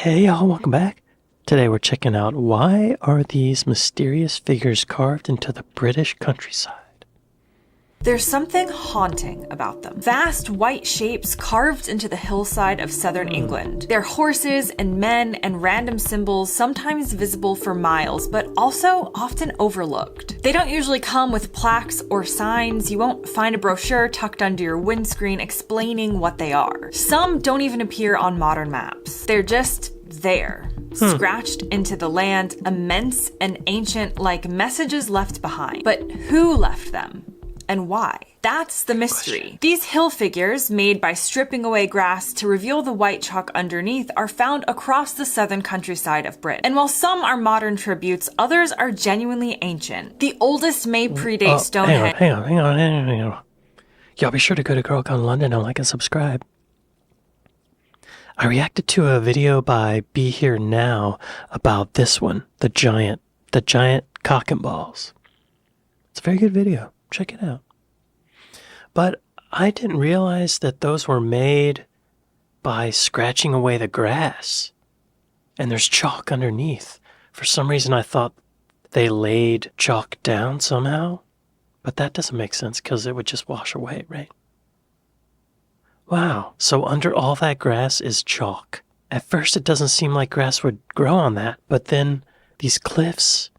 Hey y'all, welcome back. Today we're checking out why are these mysterious figures carved into the British countryside. There's something haunting about them. Vast white shapes carved into the hillside of southern England. They're horses and men and random symbols, sometimes visible for miles, but also often overlooked. They don't usually come with plaques or signs. You won't find a brochure tucked under your windscreen explaining what they are. Some don't even appear on modern maps. They're just there, scratched into the land, immense and ancient, like messages left behind. But who left them? And why? That's the mystery. These hill figures, made by stripping away grass to reveal the white chalk underneath, are found across the southern countryside of Britain. And while some are modern tributes, others are genuinely ancient. The oldest may predate Stonehenge. Hang on. Y'all be sure to go to GirlCon London and like and subscribe. I reacted to a video by Be Here Now about this one, the giant cock and balls. It's a very good video. Check it out. But I didn't realize that those were made by scratching away the grass. And there's chalk underneath. For some reason I thought they laid chalk down somehow. But that doesn't make sense because it would just wash away, right? Wow. So under all that grass is chalk. At first it doesn't seem like grass would grow on that. But then these cliffs,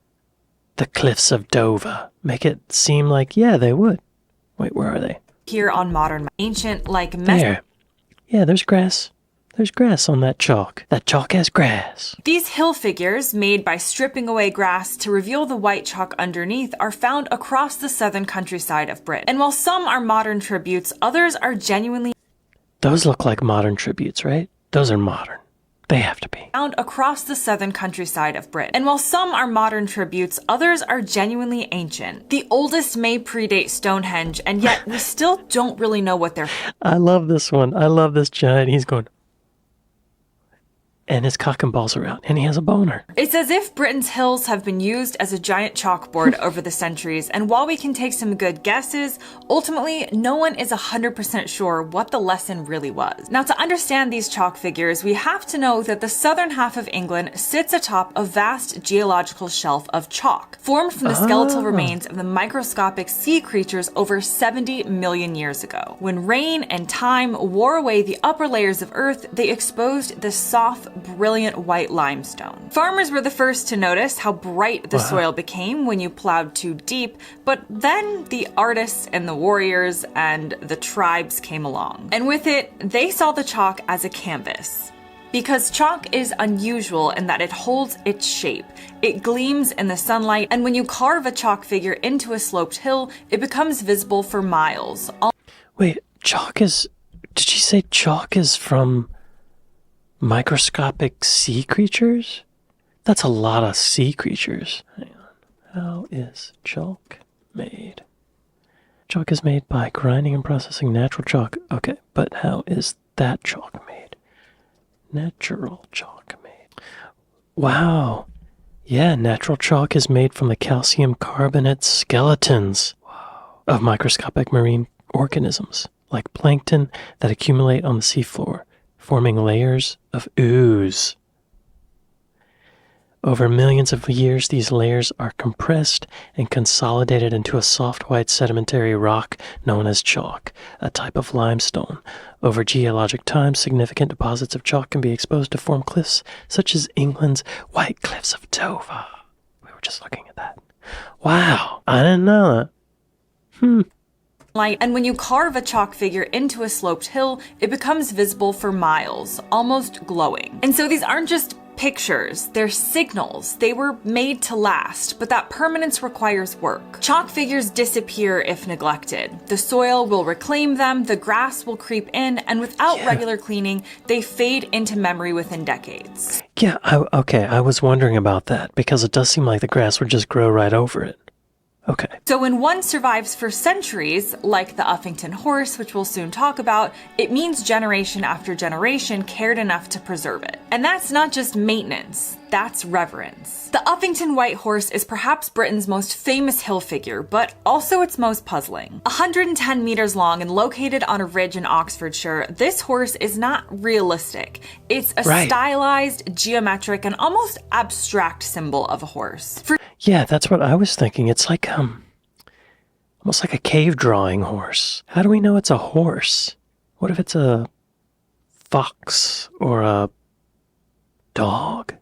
the cliffs of Dover, make it seem like, yeah, they would. Wait, where are they? Here on modern, ancient, like there. Yeah, there's grass. There's grass on that chalk. That chalk has grass. These hill figures, made by stripping away grass to reveal the white chalk underneath, are found across the southern countryside of Britain. And while some are modern tributes, others are genuinely... Those look like modern tributes, right? Those are modern. They have to be. Found across the southern countryside of Britain. And while some are modern tributes, others are genuinely ancient. The oldest may predate Stonehenge, and yet we still don't really know what they're... I love this one. I love this giant. He's going... And his cock and balls are out, and he has a boner. It's as if Britain's hills have been used as a giant chalkboard over the centuries, and while we can take some good guesses, ultimately, no one is 100% sure what the lesson really was. Now, to understand these chalk figures, we have to know that the southern half of England sits atop a vast geological shelf of chalk, formed from the skeletal remains of the microscopic sea creatures over 70 million years ago. When rain and time wore away the upper layers of Earth, they exposed the soft, brilliant white limestone. Farmers were the first to notice how bright the soil became when you plowed too deep, but then the artists and the warriors and the tribes came along. And with it, they saw the chalk as a canvas. Because chalk is unusual in that it holds its shape. It gleams in the sunlight, and when you carve a chalk figure into a sloped hill, it becomes visible for miles. Wait, chalk is... Did she say chalk is from... microscopic sea creatures? That's a lot of sea creatures. Hang on. How is chalk made? Chalk is made by grinding and processing natural chalk. Okay, but how is that chalk made? Natural chalk made. Wow. Yeah, natural chalk is made from the calcium carbonate skeletons of microscopic marine organisms, like plankton that accumulate on the seafloor, forming layers of ooze. Over millions of years, these layers are compressed and consolidated into a soft white sedimentary rock known as chalk, a type of limestone. Over geologic time, significant deposits of chalk can be exposed to form cliffs, such as England's White Cliffs of Dover. We were just looking at that. Wow, I didn't know that. Light, and when you carve a chalk figure into a sloped hill, it becomes visible for miles, almost glowing. And so these aren't just pictures, they're signals. They were made to last, but that permanence requires work. Chalk figures disappear if neglected. The soil will reclaim them, the grass will creep in, and without regular cleaning, they fade into memory within decades. Yeah, okay, I was wondering about that, because it does seem like the grass would just grow right over it. Okay. So when one survives for centuries, like the Uffington horse, which we'll soon talk about, it means generation after generation cared enough to preserve it. And that's not just maintenance. that's reverence. The Uffington white horse is perhaps Britain's most famous hill figure, but also its most puzzling. 110 meters long and located on a ridge in Oxfordshire, this horse is not realistic. It's a stylized, geometric, and almost abstract symbol of a horse. Yeah, that's what I was thinking. It's like, almost like a cave drawing horse. How do we know it's a horse? What if it's a fox or a dog?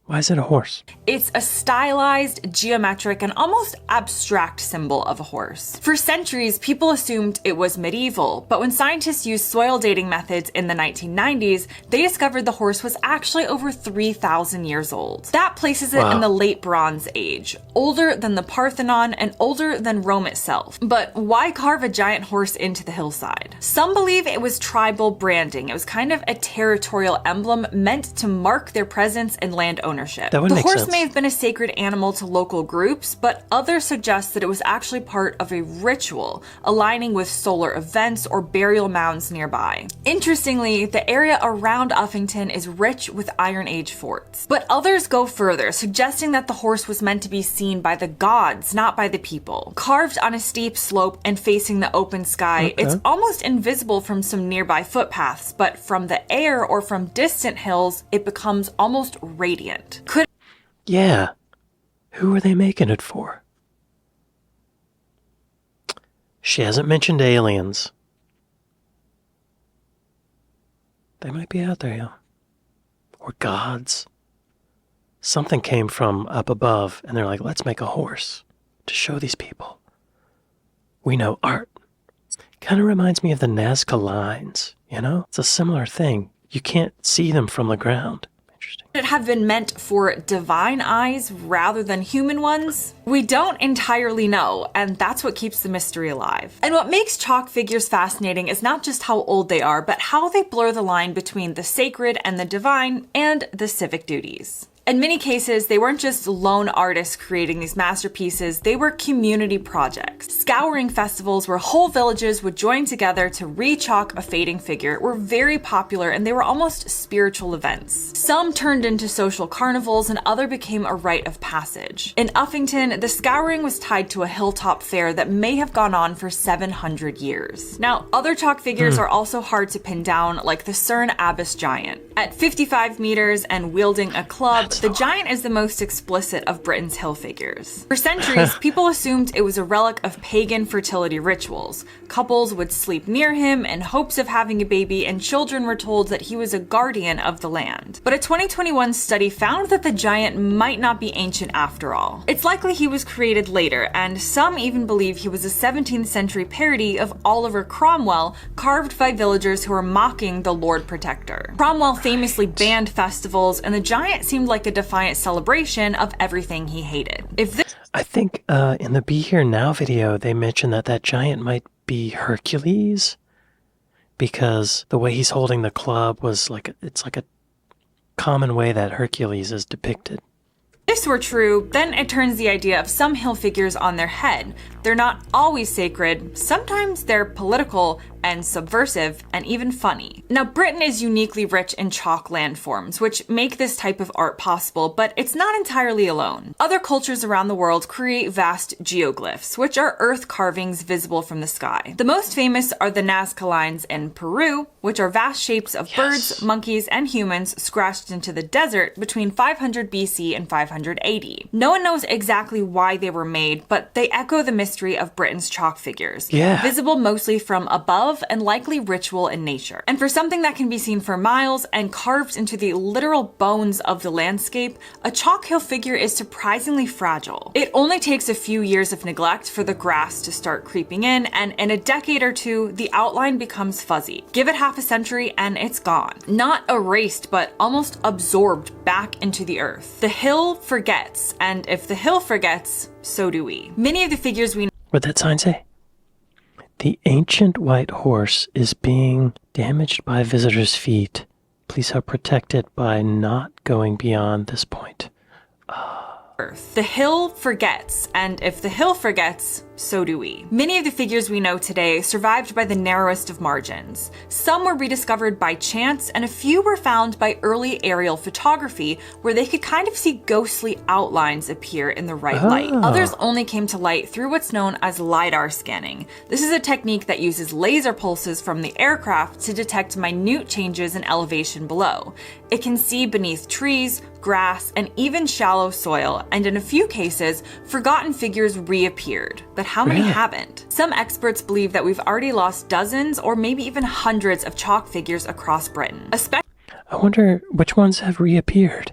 Why is it a horse? It's a stylized, geometric, and almost abstract symbol of a horse. For centuries, people assumed it was medieval, but when scientists used soil dating methods in the 1990s, they discovered the horse was actually over 3,000 years old. That places it in the late Bronze Age, older than the Parthenon and older than Rome itself. But why carve a giant horse into the hillside? Some believe it was tribal branding. It was kind of a territorial emblem meant to mark their presence and land ownership. The horse may have been a sacred animal to local groups, but others suggest that it was actually part of a ritual, aligning with solar events or burial mounds nearby. Interestingly, the area around Uffington is rich with Iron Age forts. But others go further, suggesting that the horse was meant to be seen by the gods, not by the people. Carved on a steep slope and facing the open sky, it's almost invisible from some nearby footpaths, but from the air or from distant hills, it becomes almost radiant. Yeah. Who are they making it for? She hasn't mentioned aliens. They might be out there, yeah. Or gods. Something came from up above, and they're like, let's make a horse to show these people. We know art. Kind of reminds me of the Nazca lines, you know? It's a similar thing. You can't see them from the ground. Could it have been meant for divine eyes rather than human ones? We don't entirely know, and that's what keeps the mystery alive. And what makes chalk figures fascinating is not just how old they are, but how they blur the line between the sacred and the divine and the civic duties. In many cases, they weren't just lone artists creating these masterpieces, they were community projects. Scouring festivals where whole villages would join together to re-chalk a fading figure were very popular, and they were almost spiritual events. Some turned into social carnivals and other became a rite of passage. In Uffington, the scouring was tied to a hilltop fair that may have gone on for 700 years. Now, other chalk figures are also hard to pin down, like the Cerne Abbas giant. At 55 meters and wielding a club, the giant is the most explicit of Britain's hill figures. For centuries, people assumed it was a relic of pagan fertility rituals. Couples would sleep near him in hopes of having a baby, and children were told that he was a guardian of the land. But a 2021 study found that the giant might not be ancient after all. It's likely he was created later, and some even believe he was a 17th century parody of Oliver Cromwell, carved by villagers who were mocking the Lord Protector. Cromwell famously banned festivals, and the giant seemed like a defiant celebration of everything he hated. I think in the Be Here Now video, they mentioned that that giant might be Hercules, because the way he's holding the club was like, it's like a common way that Hercules is depicted. If this were true, then it turns the idea of some hill figures on their head. They're not always sacred, sometimes they're political and subversive and even funny. Now, Britain is uniquely rich in chalk landforms, which make this type of art possible, but it's not entirely alone. Other cultures around the world create vast geoglyphs, which are earth carvings visible from the sky. The most famous are the Nazca lines in Peru, which are vast shapes of birds, monkeys, and humans scratched into the desert between 500 BC and 500 AD. No one knows exactly why they were made, but they echo the mystery of Britain's chalk figures, visible mostly from above and likely ritual in nature. And for something that can be seen for miles and carved into the literal bones of the landscape, a chalk hill figure is surprisingly fragile. It only takes a few years of neglect for the grass to start creeping in, and in a decade or two, the outline becomes fuzzy. Give it half a century and it's gone. Not erased, but almost absorbed back into the earth. The hill forgets, and if the hill forgets, so do we. Many of the figures we What'd that sign say? The ancient white horse is being damaged by visitors' feet. Please help protect it by not going beyond this point. Earth. The hill forgets, and if the hill forgets, so do we. Many of the figures we know today survived by the narrowest of margins. Some were rediscovered by chance, and a few were found by early aerial photography, where they could kind of see ghostly outlines appear in the right light. Others only came to light through what's known as LiDAR scanning. This is a technique that uses laser pulses from the aircraft to detect minute changes in elevation below. It can see beneath trees, grass, and even shallow soil, and in a few cases, forgotten figures reappeared. But how many haven't? Some experts believe that we've already lost dozens or maybe even hundreds of chalk figures across Britain. I wonder which ones have reappeared.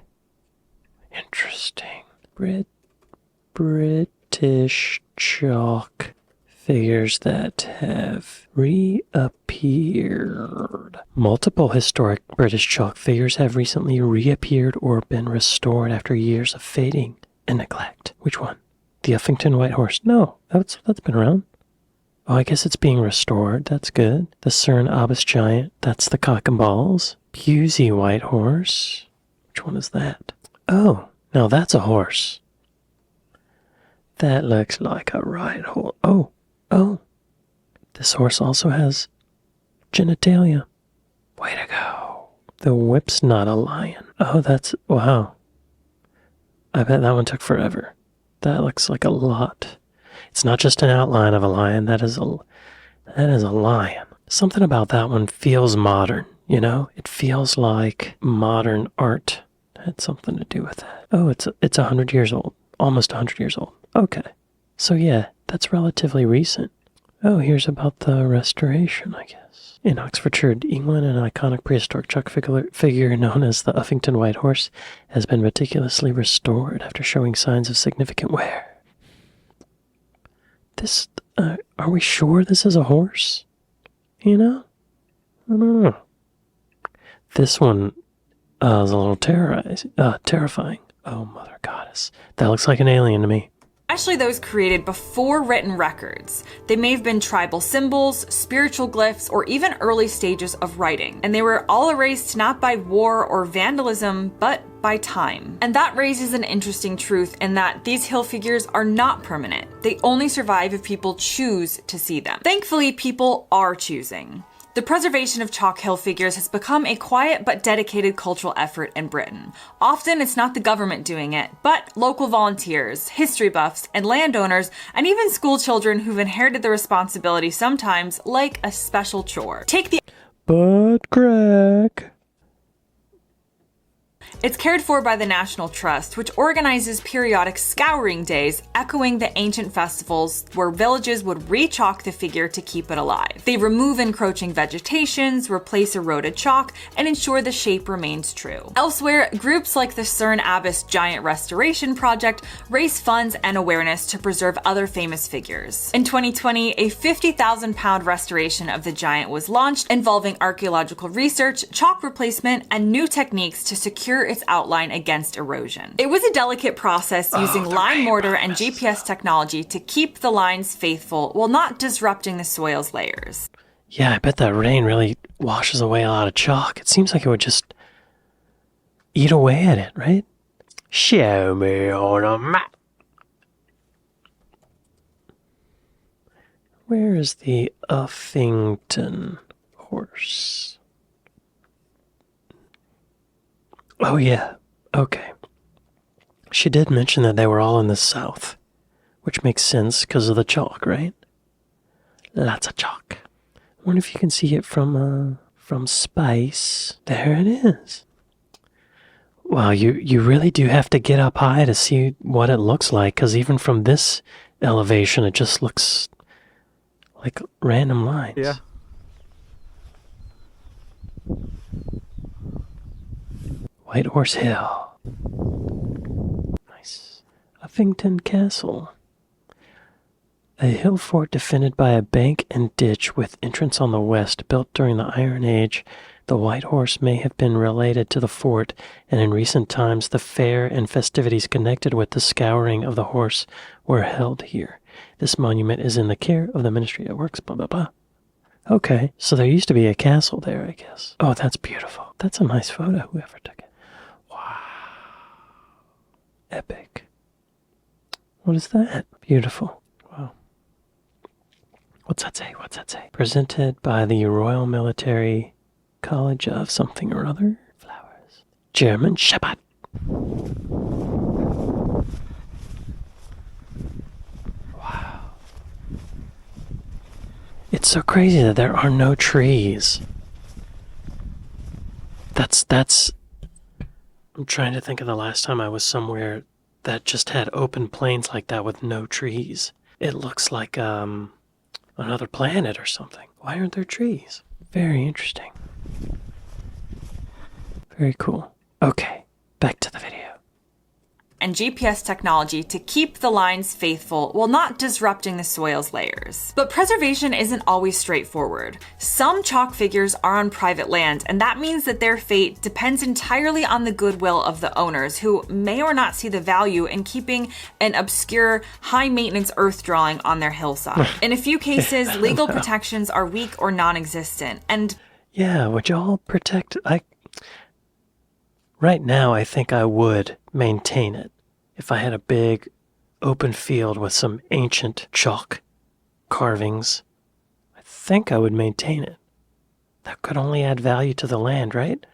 Interesting. British chalk figures that have reappeared. Multiple historic British chalk figures have recently reappeared or been restored after years of fading and neglect. Which one? The Uffington White Horse? No, that's been around. Oh, I guess it's being restored. That's good. The Cerne Abbas giant. That's the cock and balls. Pusey White Horse. Which one is that? Oh, now that's a horse. That looks like a right horse. Oh. This horse also has genitalia. Way to go. The whip's not a lion. Oh, wow. I bet that one took forever. That looks like a lot. It's not just an outline of a lion. That is a lion. Something about that one feels modern, you know? It feels like modern art had something to do with that. Oh, it's 100 years old. Almost 100 years old. Okay. So yeah, that's relatively recent. Oh, here's about the restoration, I guess. In Oxfordshire, England, an iconic prehistoric chalk figure known as the Uffington White Horse has been meticulously restored after showing signs of significant wear. Are we sure this is a horse? You know? I don't know. This one is a little terrifying. Oh, Mother Goddess. That looks like an alien to me. Especially those created before written records. They may have been tribal symbols, spiritual glyphs, or even early stages of writing. And they were all erased not by war or vandalism, but by time. And that raises an interesting truth in that these hill figures are not permanent. They only survive if people choose to see them. Thankfully, people are choosing. The preservation of chalk hill figures has become a quiet but dedicated cultural effort in Britain. Often it's not the government doing it, but local volunteers, history buffs, and landowners, and even school children who've inherited the responsibility sometimes like a special chore. But Greg. It's cared for by the National Trust, which organizes periodic scouring days, echoing the ancient festivals where villages would re-chalk the figure to keep it alive. They remove encroaching vegetations, replace eroded chalk, and ensure the shape remains true. Elsewhere, groups like the Cerne Abbas Giant Restoration Project raise funds and awareness to preserve other famous figures. In 2020, a 50,000-pound restoration of the giant was launched, involving archaeological research, chalk replacement, and new techniques to secure its outline against erosion. It was a delicate process using lime mortar and GPS technology to keep the lines faithful while not disrupting the soil's layers. Yeah, I bet that rain really washes away a lot of chalk. It seems like it would just eat away at it, right? Show me on a map. Where is the Uffington horse? Oh, yeah. Okay. She did mention that they were all in the south, which makes sense because of the chalk, right? Lots of chalk. I wonder if you can see it from space. There it is. Wow, you really do have to get up high to see what it looks like, because even from this elevation, it just looks like random lines. Yeah. White Horse Hill. Nice. Uffington Castle. A hill fort defended by a bank and ditch with entrance on the west, built during the Iron Age. The White Horse may have been related to the fort, and in recent times the fair and festivities connected with the scouring of the horse were held here. This monument is in the care of the Ministry of Works, blah, blah, blah. Okay, so there used to be a castle there, I guess. Oh, that's beautiful. That's a nice photo, whoever took it. Epic. What is that? Beautiful. Wow. What's that say? What's that say? Presented by the Royal Military College of something or other. Flowers. German Shepherd. Wow. It's so crazy that there are no trees. That's I'm trying to think of the last time I was somewhere that just had open plains like that with no trees. It looks like another planet or something. Why aren't there trees? Very interesting. Very cool. Okay, back to the video. And GPS technology to keep the lines faithful while not disrupting the soil's layers. But preservation isn't always straightforward. Some chalk figures are on private land, and that means that their fate depends entirely on the goodwill of the owners, who may or not see the value in keeping an obscure, high-maintenance earth drawing on their hillside. In a few cases, legal protections are weak or non-existent, and yeah, would y'all protect... Right now, I think I would maintain it. If I had a big open field with some ancient chalk carvings, I think I would maintain it. That could only add value to the land, right?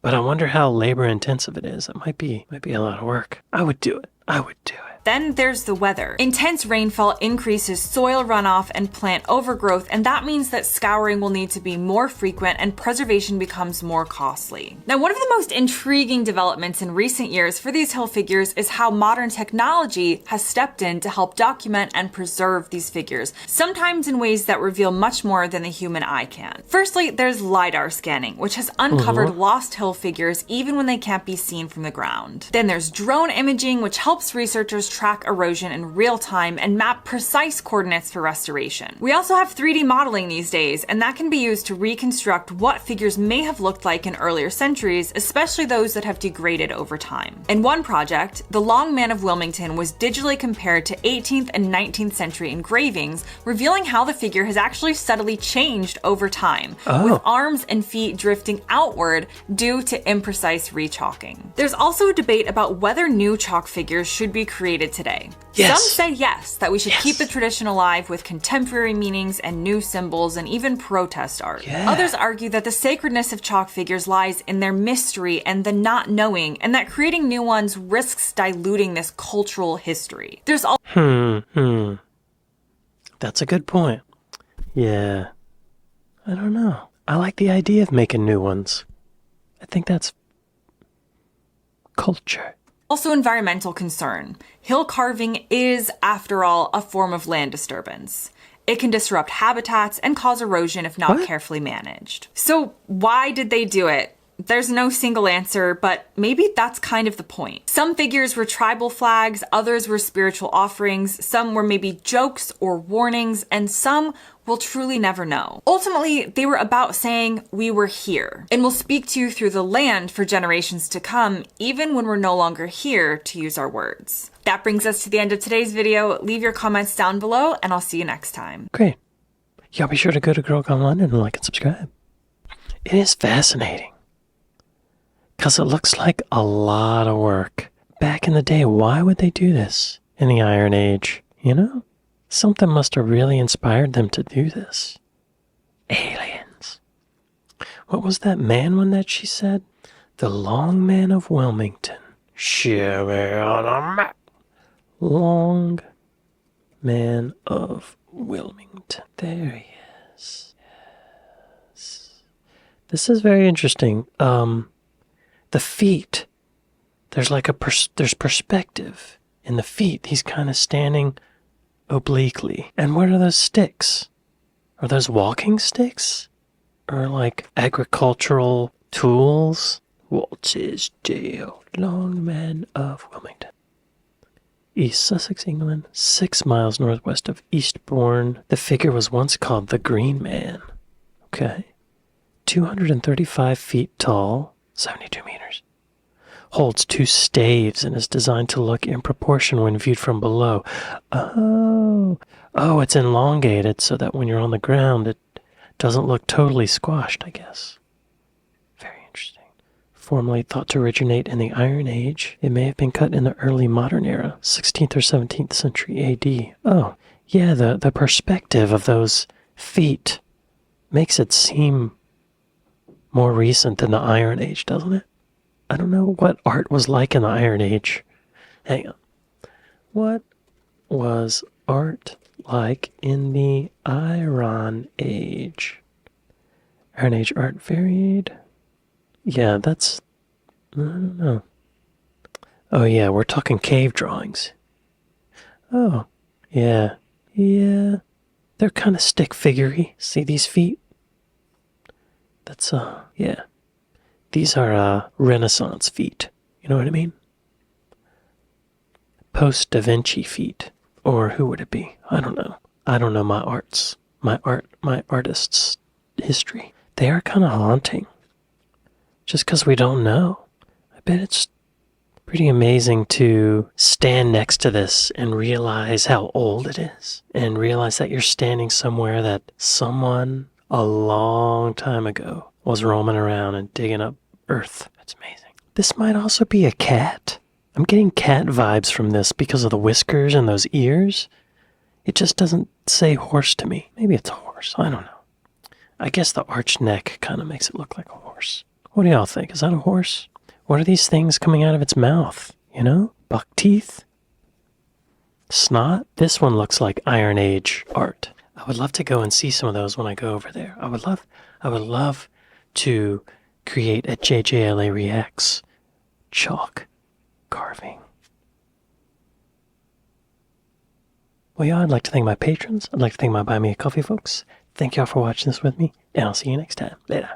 But I wonder how labor intensive it is. It might be a lot of work. I would do it. I would do it. Then there's the weather. Intense rainfall increases soil runoff and plant overgrowth, and that means that scouring will need to be more frequent and preservation becomes more costly. Now, one of the most intriguing developments in recent years for these hill figures is how modern technology has stepped in to help document and preserve these figures, sometimes in ways that reveal much more than the human eye can. Firstly, there's LiDAR scanning, which has uncovered lost hill figures even when they can't be seen from the ground. Then there's drone imaging, which helps researchers track erosion in real time and map precise coordinates for restoration. We also have 3D modeling these days, and that can be used to reconstruct what figures may have looked like in earlier centuries, especially those that have degraded over time. In one project, the Long Man of Wilmington was digitally compared to 18th and 19th century engravings, revealing how the figure has actually subtly changed over time, with arms and feet drifting outward due to imprecise rechalking. There's also a debate about whether new chalk figures should be created today. Yes. Some say yes, that we should keep the tradition alive with contemporary meanings and new symbols and even protest art. Yeah. Others argue that the sacredness of chalk figures lies in their mystery and the not knowing, and that creating new ones risks diluting this cultural history. There's also That's a good point. Yeah. I don't know. I like the idea of making new ones. I think that's culture. Also, environmental concern. Hill carving is, after all, a form of land disturbance. It can disrupt habitats and cause erosion if not carefully managed. So why did they do it? There's no single answer, but maybe that's kind of the point. Some figures were tribal flags, others were spiritual offerings, some were maybe jokes or warnings, and some we'll truly never know. Ultimately, they were about saying, we were here, and we'll speak to you through the land for generations to come, even when we're no longer here to use our words. That brings us to the end of today's video. Leave your comments down below, and I'll see you next time. Great. Y'all be sure to go to Girl Gone London and like and subscribe. It is fascinating. Because it looks like a lot of work. Back in the day, why would they do this in the Iron Age? You know? Something must have really inspired them to do this. Aliens. What was that man one that she said? The Long Man of Wilmington. Show me on a map. Long Man of Wilmington. There he is. Yes. This is very interesting. The feet, there's like there's perspective in the feet. He's kind of standing obliquely. And what are those sticks? Are those walking sticks? Or like agricultural tools? What's his deal? Long Man of Wilmington. East Sussex, England, 6 miles northwest of Eastbourne. The figure was once called the Green Man. Okay. 235 feet tall. 72 meters. Holds 2 staves and is designed to look in proportion when viewed from below. Oh, it's elongated so that when you're on the ground, it doesn't look totally squashed, I guess. Very interesting. Formerly thought to originate in the Iron Age, it may have been cut in the early modern era, 16th or 17th century AD. Oh, Yeah, the perspective of those feet makes it seem more recent than the Iron Age, doesn't it? I don't know what art was like in the Iron Age. Hang on. What was art like in the Iron Age? Iron Age art varied. Yeah, that's... I don't know. Oh yeah, we're talking cave drawings. Oh, yeah. Yeah. They're kind of stick figure-y. See these feet? That's, yeah. These are, Renaissance feet. You know what I mean? Post-Da Vinci feet. Or who would it be? I don't know. I don't know my artist's history. They are kind of haunting. Just because we don't know. I bet it's pretty amazing to stand next to this and realize how old it is. And realize that you're standing somewhere that someone a long time ago was roaming around and digging up earth. That's amazing. This might also be a cat. I'm getting cat vibes from this because of the whiskers and those ears. It just doesn't say horse to me. Maybe it's a horse. I don't know. I guess the arched neck kind of makes it look like a horse. What do y'all think? Is that a horse? What are these things coming out of its mouth? You know? Buck teeth? Snot? This one looks like Iron Age art. I would love to go and see some of those when I go over there. I would love to create a JJLA Reacts chalk carving. Well, yeah, I'd like to thank my patrons. I'd like to thank my Buy Me a Coffee folks. Thank y'all for watching this with me, and I'll see you next time. Later.